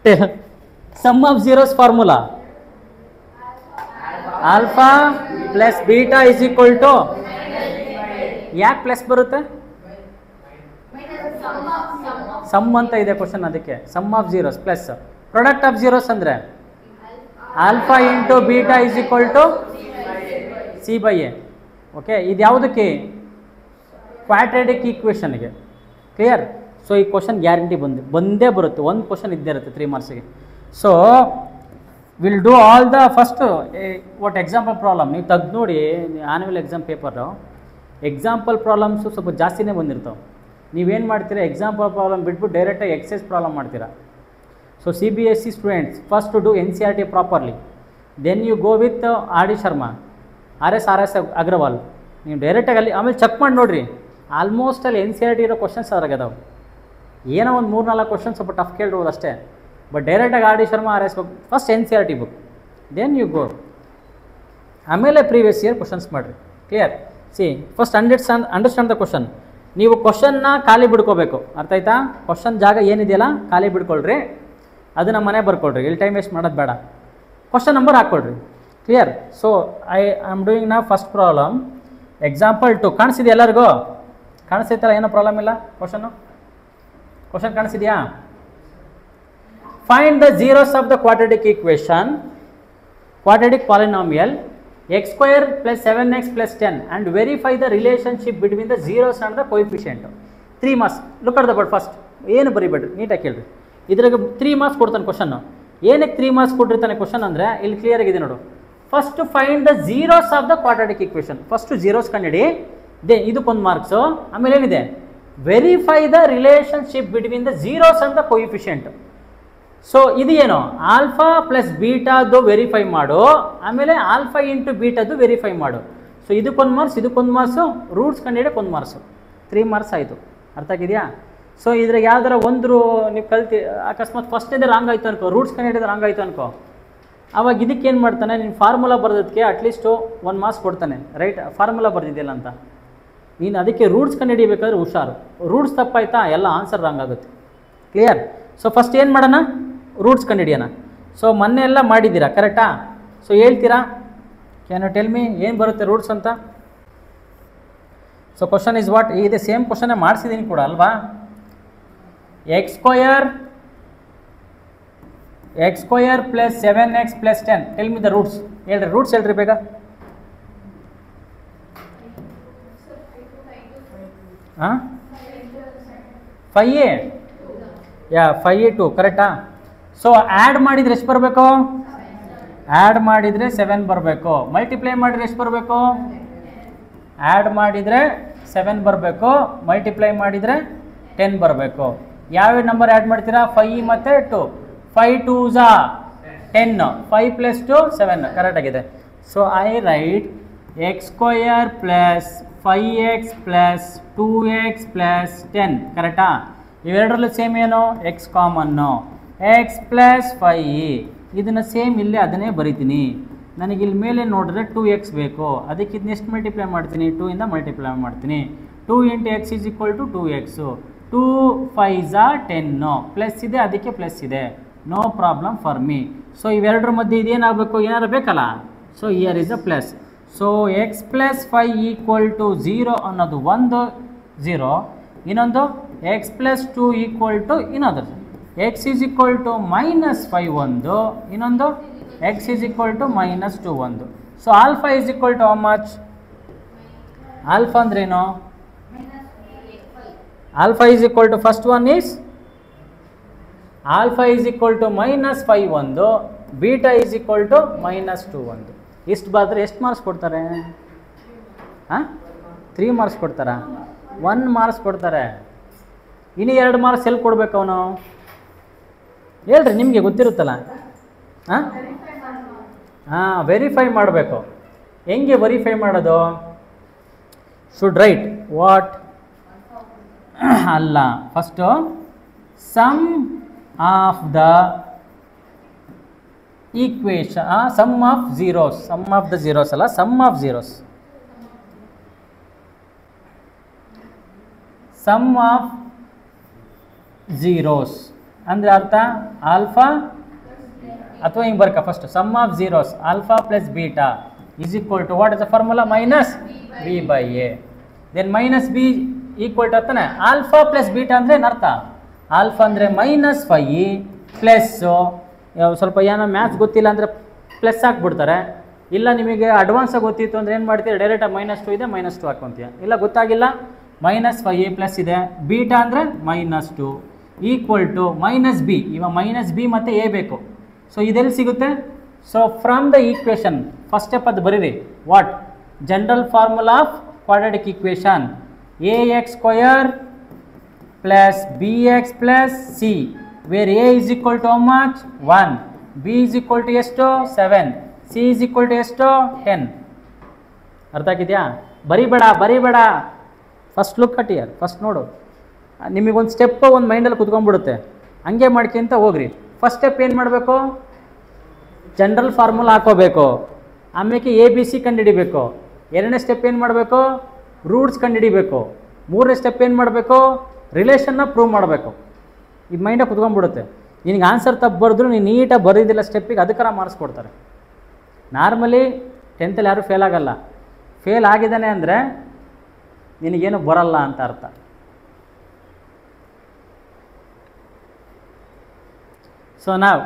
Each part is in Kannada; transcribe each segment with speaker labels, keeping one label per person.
Speaker 1: Sum of zeros formula. Alpha plus beta is equal to ಯಾಕೆ ಪ್ಲಸ್ ಬರುತ್ತೆ? ಸಮ್ ಅಂತ ಇದೆ ಕ್ವಶನ್, ಅದಕ್ಕೆ sum of zeros plus product of zeros ಅಂದರೆ alpha into beta is equal to C by A. Okay, ಇದು ಯಾವುದಕ್ಕೆ? ಕ್ವಾಡ್ರಾಟಿಕ್ ಈಕ್ವೇಷನ್ಗೆ. ಕ್ಲಿಯರ್? ಸೊ ಈ ಕ್ವಶನ್ ಗ್ಯಾರಂಟಿ ಬಂದೇ ಬರುತ್ತೆ, ಒಂದು ಕ್ವಶನ್ ಇದ್ದೇ ಇರುತ್ತೆ 3 ಮಾರ್ಕ್ಸಿಗೆ. So will do all the first what example problem. ನೀವು ತೆಗ್ದು ನೋಡಿ annual exam paper, example problems ಸ್ವಲ್ಪ ಜಾಸ್ತಿನೇ ಬಂದಿರ್ತಾವೆ. ನೀವೇನು ಮಾಡ್ತೀರಾ, ಎಕ್ಸಾಂಪಲ್ ಪ್ರಾಬ್ಲಮ್ ಬಿಟ್ಬಿಟ್ಟು ಡೈರೆಕ್ಟಾಗಿ ಎಕ್ಸೈಸ್ ಪ್ರಾಬ್ಲಮ್ ಮಾಡ್ತೀರಾ. So CBSE students first to do NCERT properly, then you go with RD Sharma, RS Agarwal. ನೀವು ಡೈರೆಕ್ಟಾಗಿ ಅಲ್ಲಿ ಆಮೇಲೆ ಚೆಕ್ ಮಾಡಿ ನೋಡಿರಿ, ಆಲ್ಮೋಸ್ಟ್ ಅಲ್ಲಿ NCERT ಇರೋ ಕ್ವಶನ್ಸ್ ಅದ್ರಾಗದಾವೆ. ಏನೋ ಒಂದು 3-4 ಕ್ವಶನ್ ಸ್ವಲ್ಪ ಟಫ್ ಕೇಳಿರ್ಬೋದು ಅಷ್ಟೇ. ಬಟ್ ಡೈರೆಕ್ಟಾಗಿ RD Sharma RS first NCERT book, then you go. ಆಮೇಲೆ ಪ್ರೀವಿಯಸ್ ಇಯರ್ ಕ್ವಶನ್ಸ್ ಮಾಡಿರಿ. Clear? See first understand the question. ನೀವು ಕ್ವಶನ್ನ ಖಾಲಿ ಬಿಡ್ಕೋಬೇಕು, ಅರ್ಥ ಆಯ್ತಾ? ಕ್ವಶನ್ ಜಾಗ ಏನಿದೆಯಲ್ಲ ಖಾಲಿ ಬಿಡ್ಕೊಳ್ರಿ, ಅದನ್ನು ಮನೆ ಬರ್ಕೊಳ್ರಿ, ಇಲ್ಲಿ ಟೈಮ್ ವೇಸ್ಟ್ ಮಾಡೋದು ಬೇಡ. ಕ್ವಶನ್ ನಂಬರ್ ಹಾಕ್ಕೊಳ್ರಿ. Clear? So I am doing ನಾ ಫಸ್ಟ್ ಪ್ರಾಬ್ಲಮ್ ಎಕ್ಸಾಂಪಲ್ 2. ಕಾಣಿಸಿದೆ ಎಲ್ಲರಿಗೂ? ಕಾಣಿಸ್ತೈತಲ್ಲ, ಏನೋ ಪ್ರಾಬ್ಲಮ್ ಇಲ್ಲ. ಕ್ವಶನ್ ಕಾಣಿಸಿದೆಯಾ? Find the zeros of the quadratic equation, quadratic polynomial x square plus 7x plus 10 and verify the relationship between the zeros and the coefficient. 3 marks. Look at the board first. ಏನು ಬರಿಬೇಡ್ರಿ, ನೀಟಾಗಿ ಕೇಳ್ರಿ. ಇದ್ರಾಗ 3 ಮಾರ್ಕ್ಸ್ ಕೊಡ್ತಾನೆ ಕ್ವಶನ್ನು. ಏನಕ್ಕೆ 3 ಮಾರ್ಕ್ಸ್ ಕೊಟ್ಟಿರ್ತಾನೆ ಕ್ವಶನ್ ಅಂದರೆ ಇಲ್ಲಿ ಕ್ಲಿಯರ್ ಆಗಿದೆ ನೋಡು. First find the zeros of the quadratic equation. First zeros ಕಂಡಿಡಿ, ಇದಕ್ಕೊಂದು ಮಾರ್ಕ್ಸು. ಆಮೇಲೆ ಏನಿದೆ, verify the relationship between the zeros and the coefficient. So ಇದು ಏನು, ಆಲ್ಫಾ ಪ್ಲಸ್ ಬೀಟಾದು ವೆರಿಫೈ ಮಾಡು, ಆಮೇಲೆ ಆಲ್ಫಾ ಇಂಟು ಬೀಟಾದು ವೆರಿಫೈ ಮಾಡು. ಸೊ ಇದಕ್ಕೊಂದು ಮಾರ್ಕ್ಸು, ರೂಟ್ಸ್ ಕಂಡುಹಿಡಿಯೋಕೆ 1 ಮಾರ್ಕ್ಸು. 3 ಮಾರ್ಕ್ಸ್ ಆಯಿತು. ಅರ್ಥ ಆಗಿದೆಯಾ? ಸೊ ಇದ್ರಾಗ ಯಾವ್ದಾರ ಒಂದು ನೀವು ಕಲ್ತಿ ಅಕಸ್ಮಾತ್ ಫಸ್ಟ್ ಇದೆ ರಾಂಗ್ ಆಯಿತು ಅನ್ಕೋ, ರೂಟ್ಸ್ ಕಂಡುಹಿಡಿಯೋದು ರಾಂಗ್ ಆಯಿತು ಅನ್ಕೋ, ಅವಾಗ ಇದಕ್ಕೇನು ಮಾಡ್ತಾನೆ, ನೀನು ಫಾರ್ಮುಲಾ ಬರೋದಕ್ಕೆ ಅಟ್ಲೀಸ್ಟು 1 ಮಾರ್ಕ್ಸ್ ಕೊಡ್ತಾನೆ. ರೈಟ್? ಫಾರ್ಮುಲಾ ಬರ್ದಿದೆಯಲ್ಲ ಅಂತ. ನೀನು ಅದಕ್ಕೆ ರೂಟ್ಸ್ ಕಂಡುಹಿಡಿಯಬೇಕಾದ್ರೆ ಹುಷಾರು. ರೂಟ್ಸ್ ತಪ್ಪಾಯ್ತಾ ಎಲ್ಲ ಆನ್ಸರ್ ರಾಂಗ್ ಆಗುತ್ತೆ. ಕ್ಲಿಯರ್? ಸೊ ಫಸ್ಟ್ ಏನು ಮಾಡೋಣ, ರೂಟ್ಸ್ ಕಂಡುಹಿಡಿಯೋಣ. ಸೊ ಮೊನ್ನೆ ಎಲ್ಲ ಮಾಡಿದ್ದೀರಾ, ಕರೆಕ್ಟಾ? ಸೊ ಹೇಳ್ತೀರಾ, ಕ್ಯಾನ್ ಯು ಟೆಲ್ ಮಿ ಏನು ಬರುತ್ತೆ ರೂಟ್ಸ್ ಅಂತ? So question is what? ಇದೆ ಸೇಮ್ ಕ್ವಶನ್ನೇ ಮಾಡಿಸಿದ್ದೀನಿ ಕೂಡ ಅಲ್ವಾ? x square plus 7x plus 10. Tell me the roots. ಹೇಳ್ರಿ, ರೂಟ್ಸ್ ಹೇಳ್ರಿ ಬೇಗ. ಹಾಂ 5a. ಯಾ 5a2 ಕರೆಕ್ಟಾ? ಸೊ ಆ್ಯಡ್ ಮಾಡಿದರೆ ಎಷ್ಟು ಬರಬೇಕು? ಆ್ಯಡ್ ಮಾಡಿದರೆ 7 ಬರಬೇಕು. ಮಲ್ಟಿಪ್ಲೈ ಮಾಡಿದರೆ ಎಷ್ಟು ಬರಬೇಕು? ಆ್ಯಡ್ ಮಾಡಿದರೆ 7 ಬರಬೇಕು, ಮಲ್ಟಿಪ್ಲೈ ಮಾಡಿದರೆ 10 ಬರಬೇಕು. ಯಾವ್ಯಾವ ನಂಬರ್ ಆ್ಯಡ್ ಮಾಡ್ತೀರಾ? 5 ಮತ್ತು 2. 5 2s 10, 5 + 2 7. ಕರೆಕ್ಟ್ ಆಗಿದೆ. So I right x square plus 5x plus 2x plus 10. ಕರೆಕ್ಟಾ? ಇವೆರಡರಲ್ಲೂ ಸೇಮ್ ಏನು? x ಕಾಮನ್ನು, x + 5. ಇದನ್ನು ಸೇಮ್ ಇಲ್ಲೇ ಅದನ್ನೇ ಬರಿತೀನಿ. ನನಗೆ ಇಲ್ಲಿ ಮೇಲೆ ನೋಡಿದ್ರೆ 2x ಬೇಕು, ಅದಕ್ಕೆ ಇದನ್ನ ಎಷ್ಟು ಮಲ್ಟಿಪ್ಲೈ ಮಾಡ್ತೀನಿ? 2 ಇಂದ ಮಲ್ಟಿಪ್ಲೈ ಮಾಡ್ತೀನಿ. 2 × x = 2x. 2 5s 10, ಪ್ಲಸ್ ಇದೆ ಅದಕ್ಕೆ ಪ್ಲಸ್ ಇದೆ, no problem for me. So ಇವೆರಡರ ಮಧ್ಯೆ ಇದೇನಾಗಬೇಕು? ಏನಾರು ಬೇಕಲ್ಲ. So here is a plus. So x + 5 = 0 ಅನ್ನೋದು ಒಂದು 0, ಇನ್ನೊಂದು x + 2 = ಇನ್ನೊಂದು x = -5 ಒಂದು, ಇನ್ನೊಂದು x = -2 ಒಂದು. So alpha = how much? Alpha ಅಂದ್ರೇನು? Alpha first one is alpha -5 ಒಂದು, ಬೀಟಾ -2 ಒಂದು. ಇಷ್ಟು ಬಾದ್ರೆ ಎಷ್ಟು ಮಾರ್ಕ್ಸ್ ಕೊಡ್ತಾರೆ? ಹಾಂ 3 ಮಾರ್ಕ್ಸ್ ಕೊಡ್ತಾರಾ? 1 ಮಾರ್ಕ್ಸ್ ಕೊಡ್ತಾರೆ. ಇನ್ನು 2 ಮಾರ್ಕ್ಸ್ ಎಲ್ಲಿ ಕೊಡ್ಬೇಕು ಅವನು? ಹೇಳ್ರಿ, ನಿಮಗೆ ಗೊತ್ತಿರುತ್ತಲ್ಲ. ಹಾಂ ವೆರಿಫೈ ಮಾಡಬೇಕು. ಹೆಂಗೆ ವೆರಿಫೈ ಮಾಡೋದು? Should write what? ಅಲ್ಲ, first sum of the equation, sum of zeros, sum of the zeros ಅಲ್ಲ, sum of zeros, sum of zeros ಅಂದರೆ ಅರ್ಥ ಆಲ್ಫಾ ಅಥವಾ ಹಿಂಗೆ ಬರ್ಕ first sum of zeros alpha plus beta is equal to what is the formula minus b by a. Then minus b equal to ಅರ್ಥನೇ ಆಲ್ಫಾ ಪ್ಲಸ್ ಬೀಟಾ ಅಂದರೆ ಏನು ಅರ್ಥ? ಆಲ್ಫಾ ಅಂದರೆ -5 ಪ್ಲಸ್ಸು ಸ್ವಲ್ಪ ಏನೋ ಮ್ಯಾಥ್ಸ್ ಗೊತ್ತಿಲ್ಲ ಅಂದರೆ ಪ್ಲಸ್ ಹಾಕ್ಬಿಡ್ತಾರೆ. ಇಲ್ಲ ನಿಮಗೆ ಅಡ್ವಾನ್ಸಾಗಿ ಗೊತ್ತಿತ್ತು ಅಂದರೆ ಏನು ಮಾಡ್ತೀರಿ, ಡೈರೆಕ್ಟಾಗಿ -2 ಇದೆ -2 ಹಾಕ್ಕೊಂತೀಯ. ಇಲ್ಲ ಗೊತ್ತಾಗಿಲ್ಲ -5 ಪ್ಲಸ್ ಇದೆ, ಬೀಟಾ ಅಂದರೆ -2 ಈಕ್ವಲ್ ಟು ಮೈನಸ್ ಬಿ. ಇವಾಗ ಮೈನಸ್ ಬಿ ಮತ್ತು ಎ ಬೇಕು. ಸೊ ಇದೆಲ್ಲಿ ಸಿಗುತ್ತೆ? So from the equation first step ಅದು ಬರೀರಿ. What general formula of quadratic equation ax² plus bx plus c where a is equal to how much 1, b is equal to ಎಷ್ಟು 7, c is equal to ಎಷ್ಟು 10. ಅರ್ಥ ಆಗಿದೆಯಾ? ಬರಿಬೇಡ first look at here, first ನೋಡು. ನಿಮಗೊಂದು ಸ್ಟೆಪ್ ಒಂದು ಮೈಂಡಲ್ಲಿ ಕುತ್ಕೊಂಡ್ಬಿಡುತ್ತೆ, ಹಂಗೆ ಮಾಡ್ಕೊಂತ ಹೋಗ್ರಿ. ಫಸ್ಟ್ ಸ್ಟೆಪ್ ಏನು ಮಾಡಬೇಕು? ಜನರಲ್ ಫಾರ್ಮುಲಾ ಹಾಕೋಬೇಕು. ಆಮೇಲೆ ABC ಕಂಡುಹಿಡಿಬೇಕು. ಎರಡನೇ ಸ್ಟೆಪ್ ಏನು ಮಾಡಬೇಕು? ರೂಟ್ಸ್ ಕಂಡುಹಿಡಿಬೇಕು. ಮೂರನೇ ಸ್ಟೆಪ್ ಏನು ಮಾಡಬೇಕು? ರಿಲೇಷನ್ನ ಪ್ರೂವ್ ಮಾಡಬೇಕು. ಈ ಮೈಂಡಾಗಿ ಕುತ್ಕೊಂಡ್ಬಿಡುತ್ತೆ. ನಿನಗೆ ಆನ್ಸರ್ ತಪ್ಪು ಬರೆದ್ರು ನೀನು ನೀಟಾಗಿ ಬರೋದಿಲ್ಲ ಸ್ಟೆಪ್ಪಿಗೆ, ಅದಕ್ಕಾರ ಮಾರ್ಕ್ಸ್ ಕೊಡ್ತಾರೆ. ನಾರ್ಮಲಿ 10th ಯಾರೂ ಫೇಲ್ ಆಗಲ್ಲ. ಫೇಲ್ ಆಗಿದ್ದಾನೆ ಅಂದರೆ ನಿನಗೇನು ಬರಲ್ಲ ಅಂತ ಅರ್ಥ. ಸೊ ನಾವು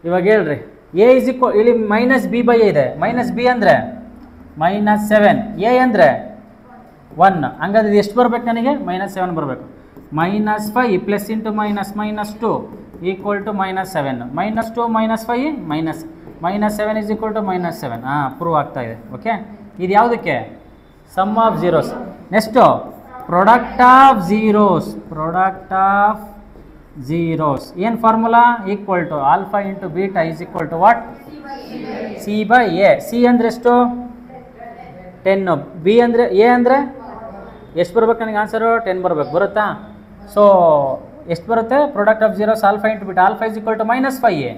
Speaker 1: ಇವಾಗ ಹೇಳ್ರಿ, ಎ ಇಸ್ ಈಕ್ವಲ್ ಇಲ್ಲಿ -b/a ಇದೆ. -b ಅಂದರೆ -7, ಎ ಅಂದರೆ 1. ಹಂಗಾದ್ರೆ ಇದು ಎಷ್ಟು ಬರಬೇಕು ನನಗೆ? -7 ಬರಬೇಕು. -5 plus into -2 equal to -7. -2 -5 -7 is equal to -7. Prove ಆಗ್ತಾ ಇದೆ. ಓಕೆ, ಇದು ಯಾವುದಕ್ಕೆ? Sum of zeros. Next product of zeros ಏನು formula? Equal to alpha into beta is equal to what? c/a. C ಅಂದರೆ ಎಷ್ಟು? 10. ಬಿ ಅಂದರೆ ಎ ಅಂದರೆ ಎಷ್ಟು ಬರ್ಬೇಕು ನನಗೆ ಆನ್ಸರು? 10 ಬರಬೇಕು. ಬರುತ್ತಾ? ಸೊ ಎಷ್ಟು ಬರುತ್ತೆ? Product of zeros alpha into beta. Alpha is equal to -5a,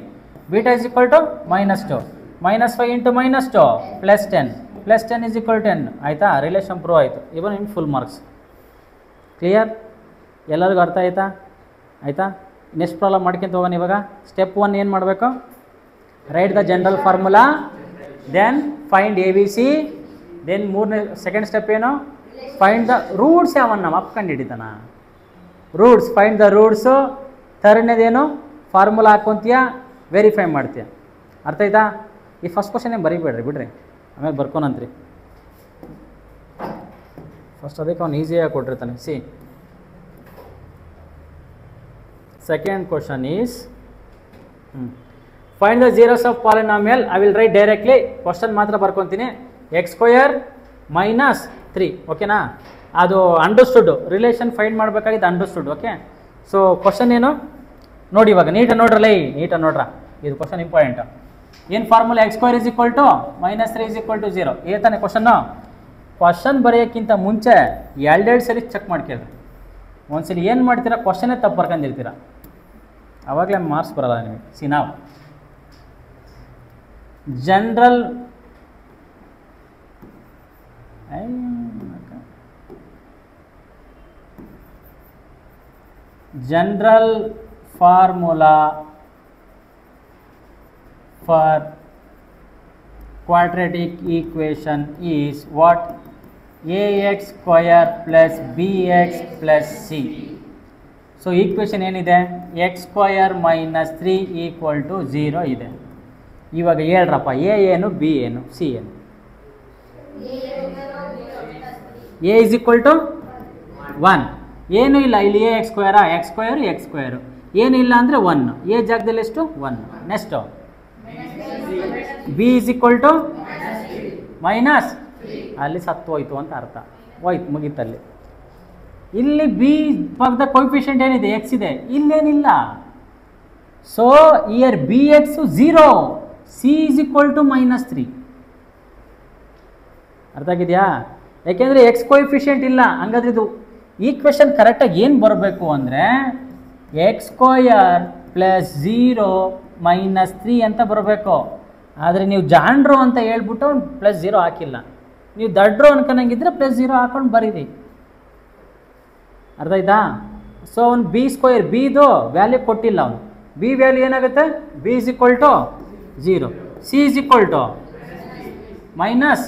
Speaker 1: beta is equal to -2. -5 into -2 plus 10 plus 10 is equal 10. ಆಯಿತಾ? ರಿಲೇಷನ್ ಪ್ರೂವ್ ಆಯಿತು. Even in full marks. Clear? ಎಲ್ಲರಿಗೂ ಅರ್ಥ ಆಯಿತಾ? ನೆಕ್ಸ್ಟ್ ಪ್ರಾಬ್ಲಮ್ ಮಾಡ್ಕೊಂತ ಹೋಗೋಣ. ಇವಾಗ ಸ್ಟೆಪ್ 1 ಏನು ಮಾಡಬೇಕು? Write the general formula, then find ABC. Then second step ಏನು? Find the roots. ಯಾವನ್ನ ಅಪ್ಕೊಂಡು ಹಿಡಿತಾನ ರೂಟ್ಸ್, ಫೈಂಡ್ ದ ರೂಟ್ಸು. ಥರ್ಡ್ನೇದೇನು? ಫಾರ್ಮುಲಾ ಹಾಕ್ಕೊಂತೀಯ, ವೆರಿಫೈ ಮಾಡ್ತೀಯ. ಅರ್ಥ ಆಯ್ತಾ? ಈ ಫಸ್ಟ್ ಕ್ವಶನ್ ಏನು ಬರೀಬೇಡ್ರಿ, ಬಿಡ್ರಿ, ಆಮೇಲೆ ಬರ್ಕೊನಂತ್ರಿ. ಫಸ್ಟ್ ಅದಕ್ಕೆ ಅವ್ನು ಈಸಿಯಾಗಿ ಕೊಟ್ಟಿರ್ತಾನೆ. C second question is find the zeros of polynomial. I will write directly. Question ಮಾತ್ರ ಬರ್ಕೊತೀನಿ. x² -3. ಓಕೆನಾ? ಅದು ಅಂಡರ್ಸ್ಟುಡ್. ರಿಲೇಷನ್ ಫೈಂಡ್ ಮಾಡಬೇಕಾಗಿದ್ದು ಅಂಡರ್ಸ್ಟುಡ್. ಓಕೆ, ಸೊ ಕ್ವಶನ್ ಏನು ನೋಡಿ. ಇವಾಗ ನೀಟಾಗಿ ನೋಡ್ರಲ್ಲ, ನೀಟಾಗಿ ನೋಡ್ರ, ಇದು ಕ್ವಶನ್ ಇಂಪಾರ್ಟೆಂಟ್. ಏನು ಫಾರ್ಮುಲಾ? x² = -3 = 0. ತಾನೆ ಕ್ವಶನ್ನು. ಕ್ವಶನ್ ಬರೆಯೋಕ್ಕಿಂತ ಮುಂಚೆ ಎರಡೆರಡು ಸರಿ ಚೆಕ್ ಮಾಡ್ಕೇಳ್ರಿ. ಒಂದ್ಸಲಿ ಏನು ಮಾಡ್ತೀರಾ? ಕ್ವಶನೇ ತಪ್ಪು ಬರ್ಕೊಂಡಿರ್ತೀರ, ಆವಾಗಲೇ ಮಾರ್ಕ್ಸ್ ಬರಲ್ಲ ನಿಮಗೆ. ಸಿ ನಾವು general formula for quadratic equation is what? ax² plus bx plus c. So equation ಏನಿದೆ? x² -3 = 0 ಇದೆ. ಇವಾಗ ಹೇಳ್ರಪ್ಪ, ಎ ಏನು, ಬಿ ಏನು, ಸಿ ಏನು? a = 1. ಏನೂ ಇಲ್ಲ ಇಲ್ಲಿ. x² ಏನೂ ಇಲ್ಲ ಅಂದರೆ 1. ಎ ಜಾಗದಲ್ಲಿ ಎಷ್ಟು? 1. ನೆಕ್ಸ್ಟು b = -, ಅಲ್ಲಿ ಸತ್ತು ಹೋಯ್ತು ಅಂತ ಅರ್ಥ. ಹೋಯ್ತು, ಮುಗೀತಲ್ಲಿ. ಇಲ್ಲಿ ಬಿ ಪಕ್ಕದ ಕೋಎಫಿಷಿಯಂಟ್ ಏನಿದೆ? x ಇದೆ, ಇಲ್ಲೇನಿಲ್ಲ. So here bx 0, c = -3. ಅರ್ಥ ಆಗಿದೆಯಾ? ಯಾಕೆಂದರೆ x ಕೋಎಫಿಷಿಯಂಟ್ ಇಲ್ಲ. ಹಂಗಾದ್ರೆ ಇದು ಈಕ್ವೇಷನ್ ಕರೆಕ್ಟಾಗಿ ಏನು ಬರಬೇಕು ಅಂದರೆ x² + 0 -3 ಅಂತ ಬರಬೇಕು. ಆದರೆ ನೀವು ಜಾಣ್ರು ಅಂತ ಹೇಳ್ಬಿಟ್ಟು +0 ಹಾಕಿಲ್ಲ. ನೀವು ದಡ್ರು ಅನ್ಕೊಂಡಂಗಿದ್ರೆ +0 ಹಾಕೊಂಡು ಬರೀರಿ. ಅರ್ಥ ಆಯ್ತಾ? ಸೊ ಅವನು ಬಿ ಸ್ಕ್ವಯರ್ ಬಿದು ವ್ಯಾಲ್ಯೂ ಕೊಟ್ಟಿಲ್ಲ ಅವನು. ಬಿ ವ್ಯಾಲ್ಯೂ ಏನಾಗುತ್ತೆ? B is equal to 0, c is equal to minus.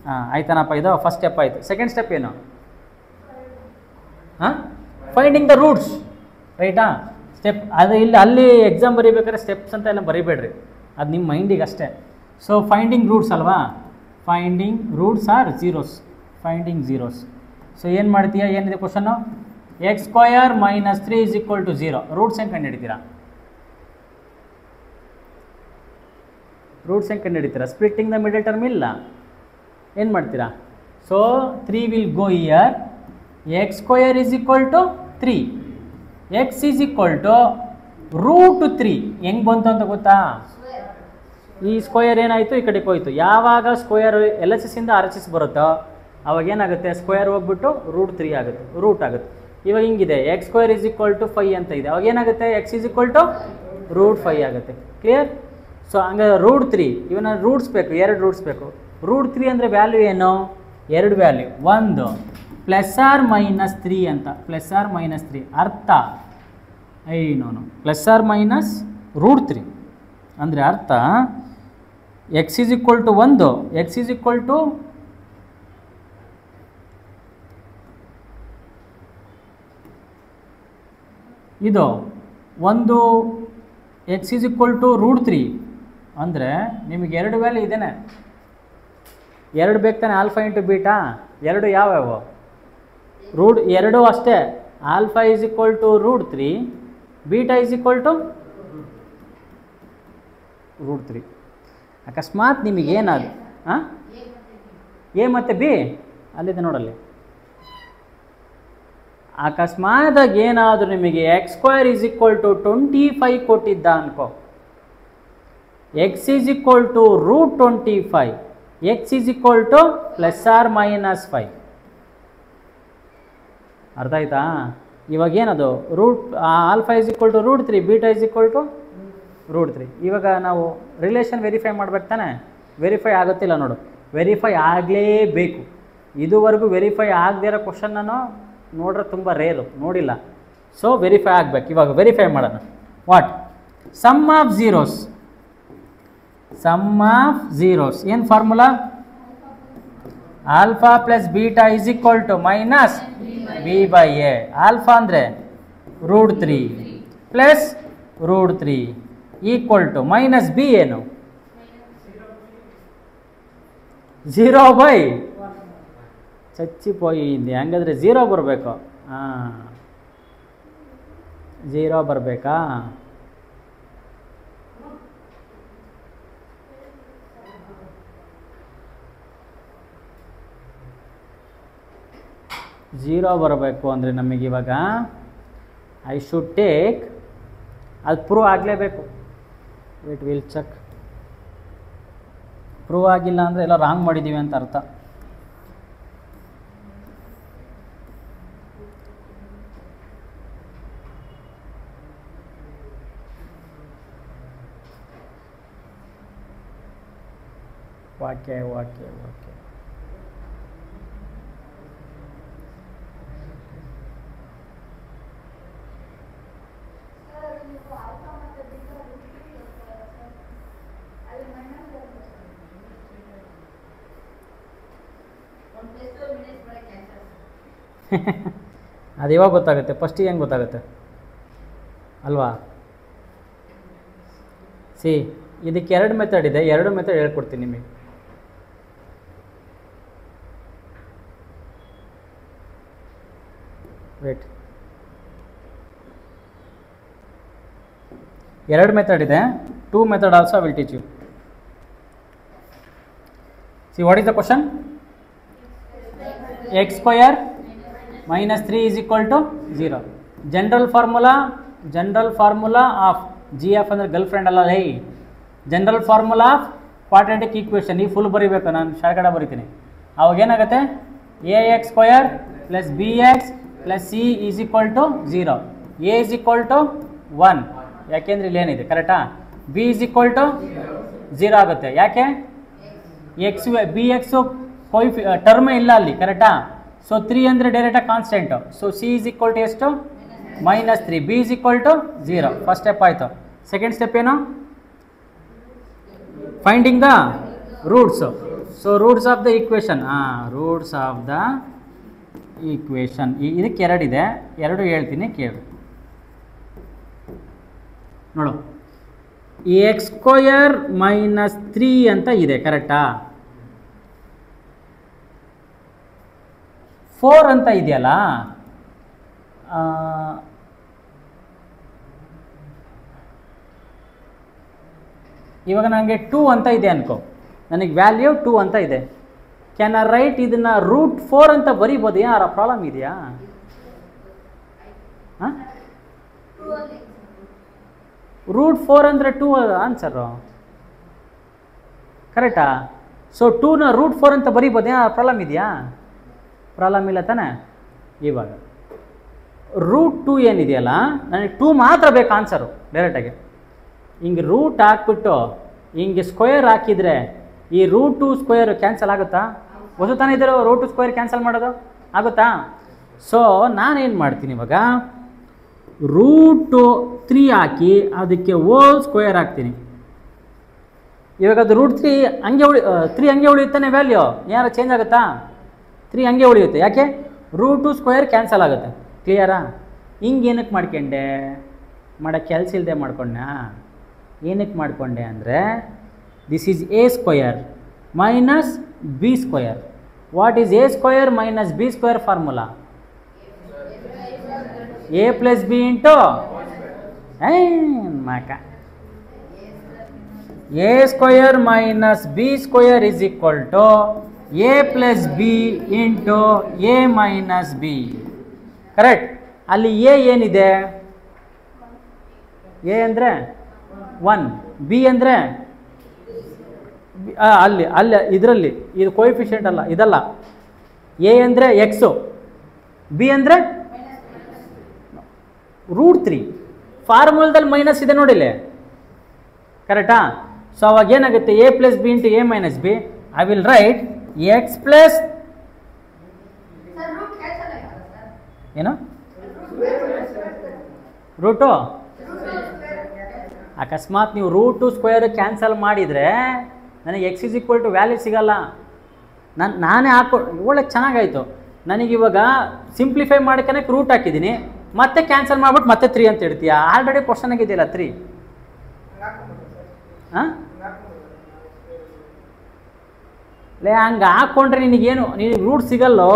Speaker 1: ಹಾಂ ಆಯ್ತಾನಪ್ಪ, ಇದು ಫಸ್ಟ್ ಸ್ಟೆಪ್ ಆಯಿತು. ಸೆಕೆಂಡ್ ಸ್ಟೆಪ್ ಏನು? ಹಾಂ, ಫೈಂಡಿಂಗ್ ದ ರೂಟ್ಸ್, ರೈಟಾ? ಸ್ಟೆಪ್ ಅದು ಇಲ್ಲಿ ಅಲ್ಲಿ ಎಕ್ಸಾಮ್ ಬರೀಬೇಕಾದ್ರೆ ಸ್ಟೆಪ್ಸ್ ಅಂತ ಎಲ್ಲ ಬರೀಬೇಡ್ರಿ, ಅದು ನಿಮ್ಮ ಮೈಂಡಿಗೆ ಅಷ್ಟೇ. ಸೊ ಫೈಂಡಿಂಗ್ ರೂಟ್ಸ್ ಅಲ್ವಾ, finding roots are zeros, finding zeros. So ಏನು ಮಾಡ್ತೀಯಾ, ಏನಿದೆ question? X square minus 3 is equal to 0. Roots ಹೆಂಗೆ ಕಂಡುಹಿಡಿತೀರಾ? ರೂಟ್ಸ್ ಹೆಂಗೆ ಕಂಡುಹಿಡಿತೀರಾ? ಸ್ಪ್ಲಿಟ್ಟಿಂಗ್ ದ ಮಿಡಲ್ ಟರ್ಮ್ ಇಲ್ಲ, ಏನು ಮಾಡ್ತೀರಾ? So 3 will go here, x square is equal to 3, x is equal to root 3. ಹೆಂಗೆ ಬಂತು ಅಂತ ಗೊತ್ತಾ? ಈ ಸ್ಕ್ವಯರ್ ಏನಾಯಿತು, ಈ ಕಡೆಗೆ ಹೋಯಿತು. ಯಾವಾಗ ಸ್ಕ್ವಯರ್ ಎಲ್ ಎಚ್ ಎಸ್ ಇಂದ ಆರ್ ಎಚ್ ಎಸ್ ಬರುತ್ತೋ ಅವಾಗ ಏನಾಗುತ್ತೆ, ಸ್ಕ್ವಯರ್ ಹೋಗ್ಬಿಟ್ಟು ರೂಟ್ 3 ಆಗುತ್ತೆ, ರೂಟ್ ಆಗುತ್ತೆ. ಇವಾಗ ಹಿಂಗಿದೆ, x square is equal to 5 ಅಂತ ಇದೆ, ಅವಾಗ ಏನಾಗುತ್ತೆ, x is equal to root 5 ಆಗುತ್ತೆ. ಕ್ಲಿಯರ್? ಸೊ ಹಂಗೆ ರೂಟ್ 3, ಇವನ್ನ ರೂಟ್ಸ್ ಬೇಕು, 2 ರೂಟ್ಸ್ ಬೇಕು. ರೂಟ್ 3 ಅಂದರೆ ವ್ಯಾಲ್ಯೂ ಏನು? 2 ವ್ಯಾಲ್ಯೂ, ಒಂದು ಪ್ಲಸ್ ಆರ್ ಮೈನಸ್ 3 ಅಂತ, ಪ್ಲಸ್ ಆರ್ ಮೈನಸ್ 3 ಅರ್ಥ ಏನೋನು, ಪ್ಲಸ್ ಆರ್ ಮೈನಸ್ ರೂಟ್ 3 ಅಂದರೆ ಅರ್ಥ x is equal to 1, x is equal to ಇದು ಒಂದು, x is equal to root 3 ಅಂದರೆ ನಿಮಗೆ 2 ವ್ಯಾಲ್ಯೂ ಇದೇನೆ. 2 ಬೇಕು ತಾನೆ, ಆಲ್ಫಾ ಇಂಟು ಬೀಟಾ. 2 ಯಾವ್ಯಾವು? ರೂಟ್ 2 ಅಷ್ಟೇ. Alpha is equal to root 3, beta is equal to root 3. ಅಕಸ್ಮಾತ್ ನಿಮಗೇನಾದ್ರು ಹಾಂ, ಎ ಮತ್ತು ಬಿ ಅಲ್ಲಿದೆ ನೋಡಲ್ಲಿ. ಅಕಸ್ಮಾತಾಗಿ ಏನಾದರೂ ನಿಮಗೆ x square is equal to 25 ಕೊಟ್ಟಿದ್ದ ಅನ್ಕೋ, x is equal to root 25, x is equal to plus or minus 5. ಅರ್ಥ ಆಯ್ತಾ? ಇವಾಗ ಏನದು, root alpha is equal to root 3, beta is equal to root 3. ಇವಾಗ ನಾವು ರಿಲೇಷನ್ ವೆರಿಫೈ ಮಾಡ್ಬೇಕು ತಾನೆ? ವೆರಿಫೈ ಆಗುತ್ತಿಲ್ಲ ನೋಡು, ವೆರಿಫೈ ಆಗಲೇಬೇಕು. ಇದುವರೆಗೂ ವೆರಿಫೈ ಆಗದೇ ಇರೋ ಕ್ವಶನ್ ನಾನು ನೋಡ್ರೆ ತುಂಬ ರೇರು, ನೋಡಿಲ್ಲ. ಸೊ ವೆರಿಫೈ ಆಗಬೇಕು. ಇವಾಗ ವೆರಿಫೈ ಮಾಡೋಣ. What? Sum of zeros, sum of zeros ಏನು formula? Alpha plus beta is equal to minus b by a. Alpha ಅಂದರೆ root 3 plus root 3 equal to minus b ಏನು, 0 ಬೈ ಚಚ್ಚಿಪೋయింది. ಹಂಗಾದ್ರೆ 0 ಬರಬೇಕು. ಹಾಂ 0 ಬರಬೇಕಾ? ಝೀರೋ ಬರಬೇಕು ಅಂದರೆ ನಮಗೆ ಇವಾಗ ಐ ಶುಡ್ ಟೇಕ್, ಅದು ಪ್ರೂವ್ ಆಗಲೇಬೇಕು. Wait will check. ಪ್ರೂವ್ ಆಗಿಲ್ಲ ಅಂದರೆ ಎಲ್ಲ ರಾಂಗ್ ಮಾಡಿದ್ದೀವಿ ಅಂತ ಅರ್ಥ. Okay okay okay. ಅದು ಇವಾಗ ಗೊತ್ತಾಗುತ್ತೆ, ಫಸ್ಟಿಗೆ ಹೆಂಗೆ ಗೊತ್ತಾಗುತ್ತೆ ಅಲ್ವಾ? ಸಿ ಇದಕ್ಕೆ 2 ಮೆಥಡ್ ಇದೆ, 2 ಮೆಥಡ್ ಹೇಳ್ಕೊಡ್ತೀನಿ ನಿಮಗೆ. ವೇಟ್, 2 ಮೆಥಡ್ ಇದೆ. 2 method also I will teach you. See what is the question? X square minus 3 is equal to 0. General formula of GF ಅಂದರೆ ಗರ್ಲ್ಫ್ರೆಂಡ್ ಅಲ್ಲ ಲೈ. General formula of quadratic equation. ಈ ಫುಲ್ ಬರೀಬೇಕು, ನಾನು ಶಾರ್ಟ್ಕಟ್ ಬರೀತೀನಿ. ಅವಾಗ ಏನಾಗುತ್ತೆ, ax square plus bx plus c is equal to 0. a is equal to 1, ಯಾಕೆಂದ್ರೆ ಇಲ್ಲಿ ಏನಿದೆ ಕರೆಕ್ಟಾ? b ಈಸ್ ಈಕ್ವಲ್ ಟು 0 ಆಗುತ್ತೆ. ಯಾಕೆ? ಎಕ್ಸ್ bx ಟರ್ಮೇ ಇಲ್ಲ ಅಲ್ಲಿ, ಕರೆಕ್ಟಾ? ಸೊ 3 ಅಂದರೆ ಡೈರೆಕ್ಟಾಗಿ constant. So c is equal to ಎಷ್ಟು? -3 b is equal to 0. First step ಆಯಿತು. ಸೆಕೆಂಡ್ ಸ್ಟೆಪ್ ಏನು? Finding the roots. So roots of the equation. Roots of the equation. ಇದಕ್ಕೆ ಎರಡಿದೆ, ಎರಡು ಹೇಳ್ತೀನಿ ಕೇಳಿ ನೋಡು. x² - 3 ಅಂತ ಇದೆ, ಕರೆಕ್ಟಾ? 4 ಅಂತ ಇದೆಯಲ್ಲ, ಇವಾಗ ನನಗೆ 2 ಅಂತ ಇದೆ ಅನ್ಕೋ, ನನಗೆ ವ್ಯಾಲ್ಯೂ 2 ಅಂತ ಇದೆ. ಕ್ಯಾನ್ ಐ ರೈಟ್ ಇದನ್ನು √4 ಅಂತ ಬರೀಬೋದು? ಯಾರ ಪ್ರಾಬ್ಲಮ್ ಇದೆಯಾ? ಹಾಂ, √4 ಅಂದರೆ 2 ಆನ್ಸರು, ಕರೆಕ್ಟಾ? ಸೊ 2ನ √4 ಅಂತ ಬರೀಬೋದು? ಯಾ ಪ್ರಾಬ್ಲಮ್ ಇದೆಯಾ? ಪ್ರಾಬ್ಲಮ್ ಇಲ್ಲ ತಾನೆ. ಇವಾಗ √2 ಏನಿದೆಯಲ್ಲ, ನನಗೆ 2 ಮಾತ್ರ ಬೇಕು ಆನ್ಸರು ಡೈರೆಕ್ಟಾಗಿ. ಹಿಂಗೆ ರೂಟ್ ಹಾಕ್ಬಿಟ್ಟು ಹಿಂಗೆ ಸ್ಕ್ವೇರ್ ಹಾಕಿದರೆ ಈ √2² ಕ್ಯಾನ್ಸಲ್ ಆಗುತ್ತಾ? ಹೊಸ ತಾನೇ ಇದ್ದರು √2² ಕ್ಯಾನ್ಸಲ್ ಮಾಡೋದು ಆಗುತ್ತಾ? ಸೊ ನಾನೇನು ಮಾಡ್ತೀನಿ ಇವಾಗ, √3 ಹಾಕಿ ಅದಕ್ಕೆ ಹೋಲ್ ಸ್ಕ್ವೇರ್ ಹಾಕ್ತೀನಿ. ಇವಾಗ ಅದು √3 ಹಂಗೆ 3 ಹಂಗೆ ಉಳಿಯುತ್ತಾನೆ ವ್ಯಾಲ್ಯೂ, ಏನಾರು ಚೇಂಜ್ ಆಗುತ್ತಾ? 3 ಹಂಗೆ ಉಳಿಯುತ್ತೆ. ಯಾಕೆ? √2² ಕ್ಯಾನ್ಸಲ್ ಆಗುತ್ತೆ. ಕ್ಲಿಯರಾ? ಹಿಂಗೆ ಏನಕ್ಕೆ ಮಾಡ್ಕೊಂಡೆ? ಮಾಡೋ ಕೆಲಸ ಇಲ್ಲದೆ ಮಾಡ್ಕೊಂಡೆ. ಏನಕ್ಕೆ ಮಾಡಿಕೊಂಡೆ ಅಂದರೆ, this is a² minus b². What is a² minus b² formula? a plus b into ಮಾಕ a² minus b² is equal to a plus b into a minus b. Correct? ಅಲ್ಲಿ a ಏನಿದೆ? a ಅಂದರೆ 1, b ಅಂದರೆ ಅಲ್ಲಿ ಅಲ್ಲಿ ಇದರಲ್ಲಿ ಇದು ಕೋಎಫಿಷಿಯಂಟ್ ಅಲ್ಲ, ಇದಲ್ಲ. a ಅಂದರೆ ಎಕ್ಸು, b ಅಂದರೆ √3. ಫಾರ್ಮುಲಾದಲ್ಲಿ ಮೈನಸ್ ಇದೆ ನೋಡಿಲ್ಲಿ, ಕರೆಕ್ಟಾ? ಸೊ ಅವಾಗ ಏನಾಗುತ್ತೆ? a plus b into a minus b. I will write x plus ಏನು ರೂಟು. ಅಕಸ್ಮಾತ್ ನೀವು √2² ಕ್ಯಾನ್ಸಲ್ ಮಾಡಿದರೆ ನನಗೆ x is equal to value ಸಿಗಲ್ಲ. ನಾನೇ ಒಳ್ಳೆ ಚೆನ್ನಾಗಾಯಿತು. ನನಗಿವಾಗ ಸಿಂಪ್ಲಿಫೈ ಮಾಡ್ಕೊಳಕ್ಕೆ ರೂಟ್ ಹಾಕಿದ್ದೀನಿ, ಮತ್ತೆ ಕ್ಯಾನ್ಸಲ್ ಮಾಡ್ಬಿಟ್ಟು ಮತ್ತೆ 3 ಅಂತ ಇಡ್ತೀಯಾ? ಆಲ್ರೆಡಿ ಕ್ವಶನ್ ಆಗಿದೆಯಲ್ಲ 3. ಹಾಂ, ಲೇ ಹಂಗೆ ಹಾಕ್ಕೊಂಡ್ರೆ ನಿನಗೇನು, ನಿನಗೆ ರೂಟ್ ಸಿಗಲ್ಲೋ.